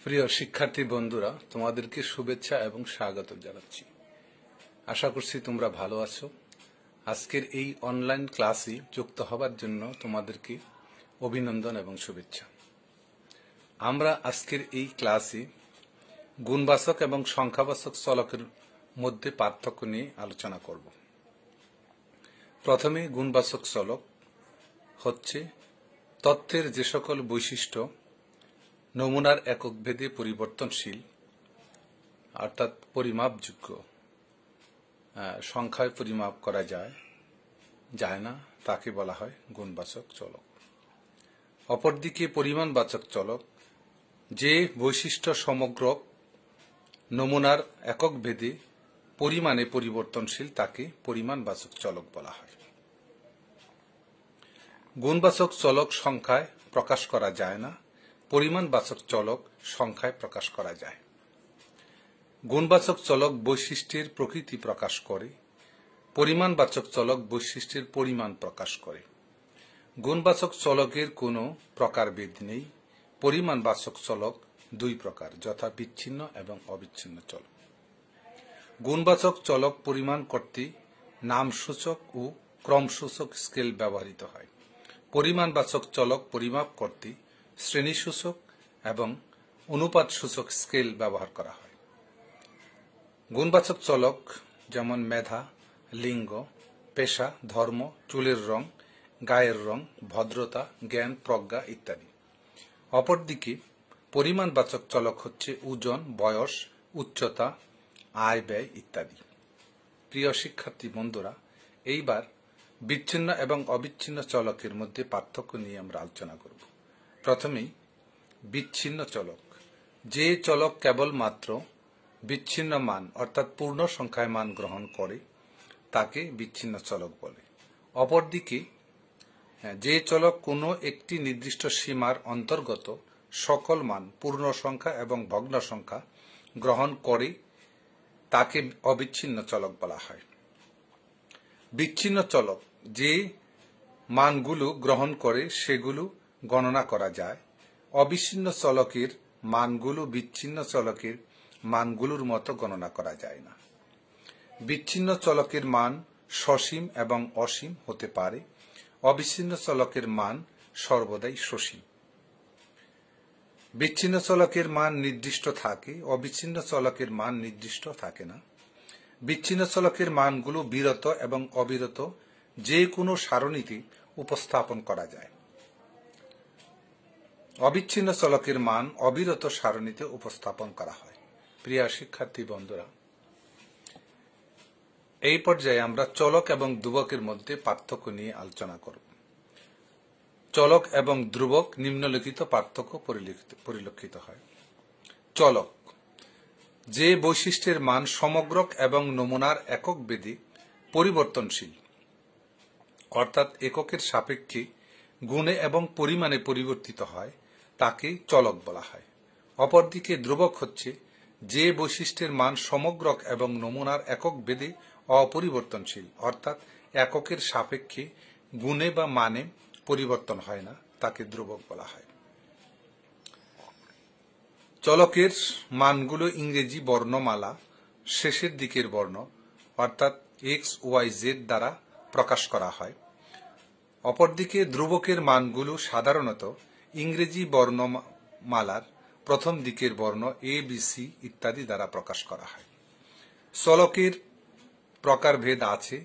প্রিয় শিক্ষার্থী বন্ধুরা, তোমাদেরকে শুভেচ্ছা এবং স্বাগত জানাচ্ছি। আশা করছি তোমরা ভালো আছো। আজকের এই অনলাইন ক্লাসে যুক্ত হবার জন্য তোমাদেরকে অভিনন্দন এবং শুভেচ্ছা। আমরা আজকের এই ক্লাসে গুণবাচক এবং সংখ্যাবাচক চলকের মধ্যে পার্থক্য নিয়ে আলোচনা করব। প্রথমে গুণবাচক চলক হচ্ছে তথ্যের যে সকল বৈশিষ্ট্য নমুনার একক ভেদে পরিবর্তনশীল অর্থাৎ পরিমাপযোগ্য, সংখ্যায় পরিমাপ করা যায় না, তাকে বলা হয় গুণবাচক চলক। অপরদিকে পরিমাণবাচক চলক যে বৈশিষ্ট্য সমগ্র নমুনার একক ভেদে পরিমাণে পরিবর্তনশীল তাকে পরিমাণবাচক চলক বলা হয়। গুণবাচক চলক সংখ্যায় প্রকাশ করা যায় না, পরিমাণবাচক চলক সংখ্যায় প্রকাশ করা যায়। গুণবাচক চলক বৈশিষ্ট্যের প্রকৃতি প্রকাশ করে, পরিমাণবাচক চলক বৈশিষ্ট্যের পরিমাণ প্রকাশ করে। গুণবাচক চলকের কোনো প্রকারভেদ নেই। পরিমাণবাচক চলক দুই প্রকার, যথা বিচ্ছিন্ন এবং অবিচ্ছিন্ন চলক। গুণবাচক চলক পরিমাণ করতে নামসূচক ও ক্রমসূচক স্কেল ব্যবহৃত হয়। পরিমাণবাচক চলক পরিমাপ করতে শ্রেণীসূচক এবং অনুপাতসূচক স্কেল ব্যবহার করা হয়। গুণবাচক চলক যেমন মেধা, লিঙ্গ, পেশা, ধর্ম, চুলের রং, গায়ের রং, ভদ্রতা, জ্ঞান, প্রজ্ঞা ইত্যাদি। অপরদিকে পরিমাণবাচক চলক হচ্ছে ওজন, বয়স, উচ্চতা, আয় ব্যয় ইত্যাদি। প্রিয় শিক্ষার্থী বন্ধুরা, এইবার বিচ্ছিন্ন এবং অবিচ্ছিন্ন চলকের মধ্যে পার্থক্য নিয়ে আমরা আলোচনা করব। প্রথমেই বিচ্ছিন্ন চলক। যে চলক কেবলমাত্র বিচ্ছিন্ন মান অর্থাৎ পূর্ণ সংখ্যায় মান গ্রহণ করে তাকে বিচ্ছিন্ন চলক বলে। অপরদিকে যে চলক কোনো একটি নির্দিষ্ট সীমার অন্তর্গত সকল মান পূর্ণ সংখ্যা এবং ভগ্ন সংখ্যা গ্রহণ করে তাকে অবিচ্ছিন্ন চলক বলা হয়। বিচ্ছিন্ন চলক যে মানগুলো গ্রহণ করে সেগুলো গণনা করা যায়। অবিচ্ছিন্ন চলকের মানগুলো বিচ্ছিন্ন চলকের মানগুলোর মতো গণনা করা যায় না। বিচ্ছিন্ন চলকের মান সসীম এবং অসীম হতে পারে। অবিচ্ছিন্ন চলকের মান সর্বদাই সসীম। বিচ্ছিন্ন চলকের মান নির্দিষ্ট থাকে, অবিচ্ছিন্ন চলকের মান নির্দিষ্ট থাকে না। বিচ্ছিন্ন চলকের মানগুলো বিরত এবং অবিরত যে কোনো সারণীতে উপস্থাপন করা যায়। অবিচ্ছিন্ন চলকের মান অবিরত সারণীতে উপস্থাপন করা হয়। প্রিয় শিক্ষার্থী বন্ধুরা, এই পর্যায়ে আমরা চলক এবং ধ্রুবকের মধ্যে পার্থক্য নিয়ে আলোচনা করব। চলক এবং ধ্রুবক নিম্নলিখিত পার্থক্য পরিলক্ষিত হয়। চলক যে বৈশিষ্ট্যের মান সমগ্র এবং নমুনার একক ভেদে পরিবর্তনশীল অর্থাৎ এককের সাপেক্ষে গুণে এবং পরিমাণে পরিবর্তিত হয় তাকে চলক বলা হয়। অপরদিকে ধ্রুবক হচ্ছে যে বৈশিষ্ট্যের মান সমগ্র এবং নমুনার একক ভেদে অপরিবর্তনশীল অর্থাৎ এককের সাপেক্ষে গুণে বা মানে পরিবর্তন হয় না, তাকে ধ্রুবক বলা হয়। চলকের মানগুলো ইংরেজি বর্ণমালা শেষের দিকের বর্ণ অর্থাৎ XYZ দ্বারা প্রকাশ করা হয়। অপরদিকে ধ্রুবকের মানগুলো সাধারণত ইংরেজি বর্ণমালার প্রথম দিকের বর্ণ ABC ইত্যাদি দ্বারা প্রকাশ করা হয়। চলকের প্রকারভেদ আছে,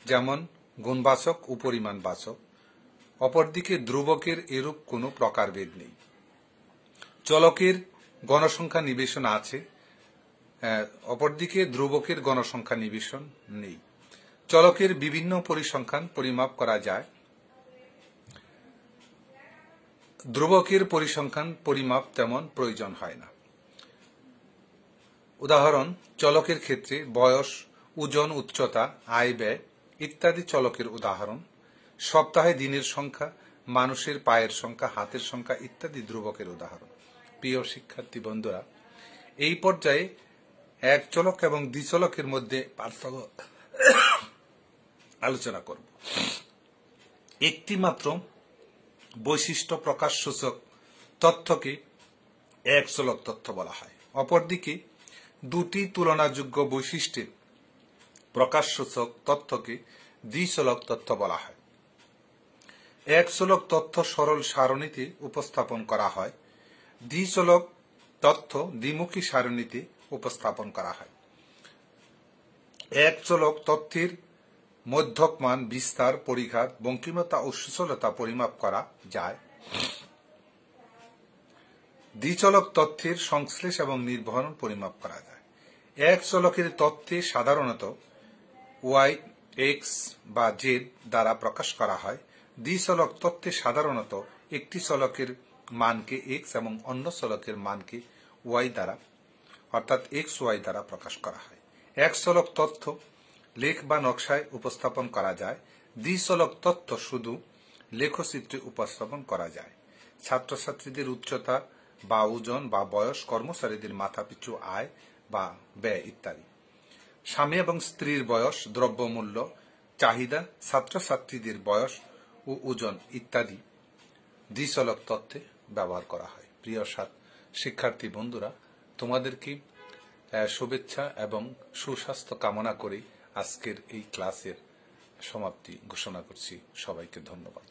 যেমন গুণবাচক ও পরিমাণবাচক। অপরদিকে ধ্রুবকের এরূপ কোনো প্রকারভেদ নেই। চলকের গণসংখ্যা নিবেশন আছে, অপরদিকে ধ্রুবকের গণসংখ্যা নিবেশন নেই। চলকের বিভিন্ন পরিসংখ্যান পরিমাপ করা যায়, ধ্রুবকের পরিসংখ্যান পরিমাপ তেমন প্রয়োজন হয় না। উদাহরণ, চলকের ক্ষেত্রে বয়স, ওজন, উচ্চতা, আয় ব্যয় ইত্যাদি চলকের উদাহরণ। সপ্তাহে দিনের সংখ্যা, মানুষের পায়ের সংখ্যা, হাতের সংখ্যা ইত্যাদি ধ্রুবকের উদাহরণ। প্রিয় শিক্ষার্থী বন্ধুরা, এই পর্যায়ে এক চলক এবং দ্বিচলকের মধ্যে পার্থক্য আলোচনা করব। একটি মাত্র বৈশিষ্ট্য প্রকাশ সূচক তথ্যকে এক চলক তথ্য বলা হয়। অপরদিকে দুটি তুলনাযোগ্য বৈশিষ্ট্যের প্রকাশসূচক তথ্যকে দ্বিচলক তথ্য বলা হয়। এক চলক তথ্য সরল সারণীতে উপস্থাপন করা হয়, দ্বিচলক তথ্য দ্বিমুখী সারণীতে উপস্থাপন করা হয়। এক চলক তথ্যের মধ্যক মান, বিস্তার, পরিঘাত, বঙ্কিমতা ও সুচলতা পরিমাপ করা যায়। দ্বিচলক তথ্যের সংশ্লেষ এবং নির্ভরণ পরিমাপ করা যায়। এক চলকের তথ্যে সাধারণত ওয়াই, এক্স বা জেড দ্বারা প্রকাশ করা হয়। দ্বিচলক তথ্যে সাধারণত একটি চলকের মানকে এক্স এবং অন্য চলকের মানকে ওয়াই দ্বারা অর্থাৎ এক্স ওয়াই দ্বারা প্রকাশ করা হয়। এক চলক তথ্য লেখ বা নকশায় উপস্থাপন করা যায়। দ্বিচলক তথ্য শুধু লেখচিত্রে উপস্থাপন করা যায়। ছাত্রছাত্রীদের উচ্চতা বা ওজন বা বয়স, কর্মচারীদের মাথাপিছু আয় বা ব্যয় ইত্যাদি। স্বামী এবং স্ত্রীর বয়স, দ্রব্যমূল্য, চাহিদা, ছাত্রছাত্রীদের বয়স ও ওজন ইত্যাদি দ্বিচলক তথ্যে ব্যবহার করা হয়। প্রিয় শিক্ষার্থী বন্ধুরা, তোমাদেরকে শুভেচ্ছা এবং সুস্বাস্থ্য কামনা করে আজকের এই ক্লাসের সমাপ্তি ঘোষণা করছি। সবাইকে ধন্যবাদ।